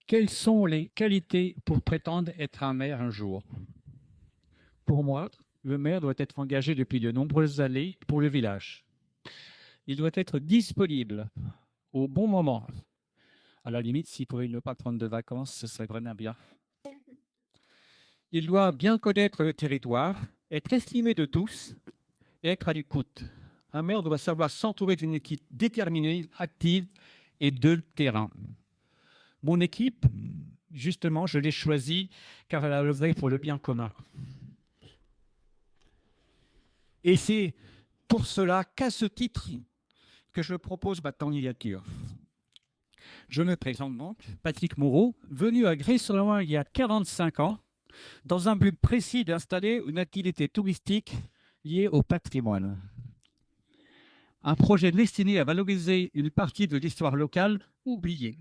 Quelles sont les qualités pour prétendre être un maire un jour? Pour moi, le maire doit être engagé depuis de nombreuses années pour le village. Il doit être disponible au bon moment. À la limite, s'il pouvait ne pas prendre de vacances, ce serait vraiment bien. Il doit bien connaître le territoire, être estimé de tous et être à l'écoute. Un maire doit savoir s'entourer d'une équipe déterminée, active et de terrain. Mon équipe, justement, je l'ai choisie car elle a œuvré pour le bien commun. Et c'est pour cela qu'à ce titre que je propose ma candidature. Je me présente donc, Patrick Moreau, venu à Gré-sur-Loing il y a 45 ans, dans un but précis d'installer une activité touristique liée au patrimoine. Un projet destiné à valoriser une partie de l'histoire locale oubliée.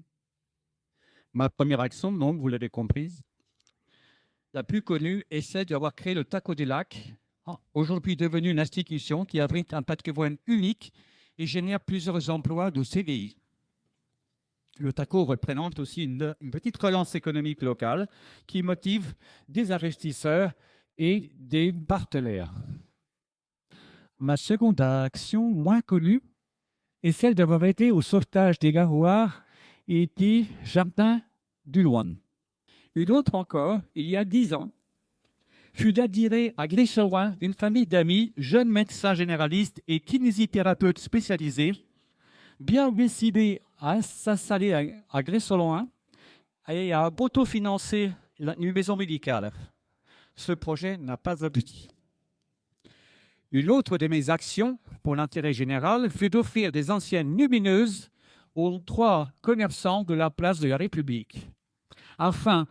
Ma première action, donc, vous l'avez comprise, la plus connue est celle d'avoir créé le Taco des Lacs, aujourd'hui devenu une institution qui abrite un patrimoine unique et génère plusieurs emplois de CDI. Le Taco représente aussi une petite relance économique locale qui motive des investisseurs et des partenaires. Ma seconde action, moins connue, est celle d'avoir été au sauvetage des Garroirs et des Jardins du Loing. Une autre encore, il y a 10 ans, fut d'adhérer à Gré-sur-Loing d'une famille d'amis, jeunes médecins généralistes et kinésithérapeutes spécialisés, bien décidés à s'installer à Gré-sur-Loing et à autofinancer une maison médicale. Ce projet n'a pas abouti. Une autre de mes actions pour l'intérêt général fut d'offrir des anciennes lumineuses aux 3 commerçants de la place de la République, afin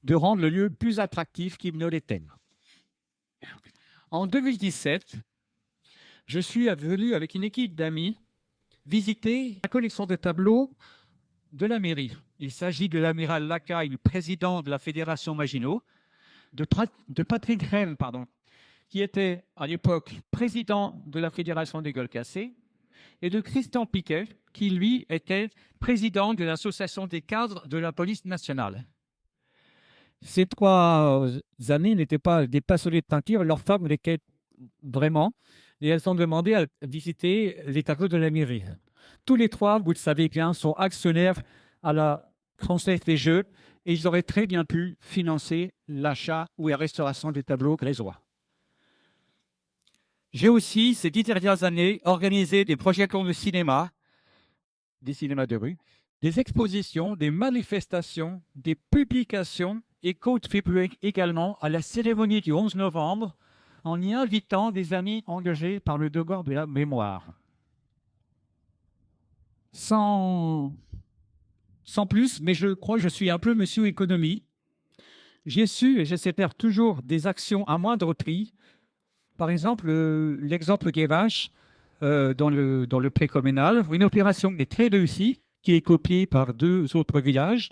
de rendre le lieu plus attractif qu'il ne l'était. En 2017, je suis venu avec une équipe d'amis visiter la collection de tableaux de la mairie. Il s'agit de l'amiral Lacaille, président de la Fédération Maginot, de Patrick Rennes, qui était à l'époque président de la Fédération des Gueules Cassées, et de Christian Piquet, qui lui était président de l'Association des cadres de la police nationale. Ces 3 années n'étaient pas des passionnés de peinture, leurs femmes l'étaient vraiment, et elles ont demandé à visiter les tableaux de la mairie. Tous les 3, vous le savez bien, sont actionnaires à la Française des Jeux, et ils auraient très bien pu financer l'achat ou la restauration des tableaux grésois. J'ai aussi, ces 10 dernières années, organisé des projections de cinéma, des cinémas de rue, des expositions, des manifestations, des publications et contribué également à la cérémonie du 11 novembre en y invitant des amis engagés par le devoir de la mémoire. Sans plus, mais je crois que je suis un peu monsieur économie. J'ai su, et j'essaie de faire toujours des actions à moindre prix. Par exemple, l'exemple des vaches dans le pré-communal, une opération qui est très réussie, qui est copiée par 2 autres villages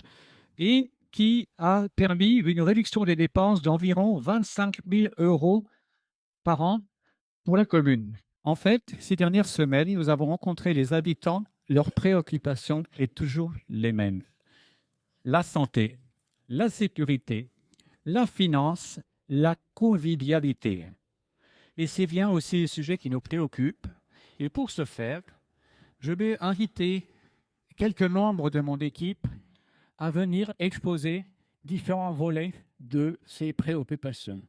et qui a permis une réduction des dépenses d'environ 25 000 € par an pour la commune. En fait, ces dernières semaines, nous avons rencontré les habitants. Leurs préoccupations sont toujours les mêmes. La santé, la sécurité, la finance, la convivialité. Et c'est bien aussi le sujet qui nous préoccupe. Et pour ce faire, je vais inviter quelques membres de mon équipe à venir exposer différents volets de ces préoccupations.